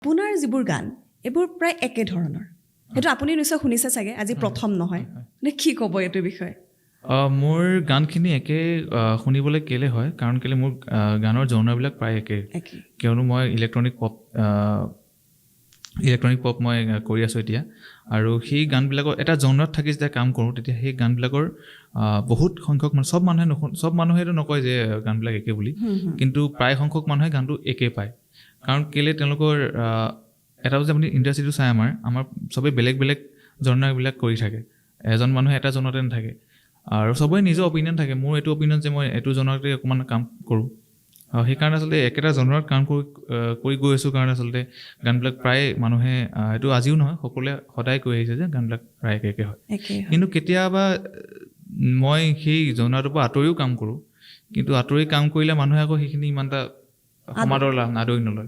আপোনাৰ যিবোৰ গান এইবোৰ প্ৰায় একে ধৰণৰ সেইটো আপুনি নিশ্চয় শুনিছে চাগে আজি প্ৰথম নহয় নে কি ক'ব এইটো বিষয়ে মোৰ গানখিনি একে শুনিবলৈ কেলে হয় কাৰণ কেলে মোৰ গানৰ জনৰাবিলাক প্ৰায় একে কিয়নো মই ইলেক্ট্ৰনিক পপ মই কৰি আছোঁ এতিয়া আৰু সেই গানবিলাকৰ এটা জনৰাত থাকি যেতিয়া কাম কৰোঁ তেতিয়া সেই গানবিলাকৰ বহুত সংখ্যক চব মানুহেতো নকয় যে গানবিলাক একে বুলি কিন্তু প্ৰায় সংখ্যক মানুহে গানটো একে পায় কাৰণ কেলে তেওঁলোকৰ এটা যে আপুনি ইণ্ডাষ্ট্ৰিটো চাই আমাৰ চবেই বেলেগ বেলেগ জনৰাবিলাক কৰি থাকে এজন মানুহে এটা জনতে নাথাকে আৰু চবৰে নিজৰ অপিনিয়ন থাকে মোৰ এইটো অপিনিয়ন যে মই এইটো জনৰাতে অকণমান কাম কৰোঁ সেইকাৰণে আচলতে একেটা জনৰাত কাম কৰি গৈ আছোঁ কাৰণে আচলতে গানবিলাক প্ৰায় মানুহে এইটো আজিও নহয় সকলোৱে সদায় কৈ আহিছে যে গানবিলাক প্ৰায় একে হয় কিন্তু কেতিয়াবা মই সেই জনৰাটোৰ পৰা আঁতৰিও কাম কৰোঁ কিন্তু আঁতৰি কাম কৰিলে মানুহে আকৌ সেইখিনি ইমান এটা সমাদৰ আদৰি নলয়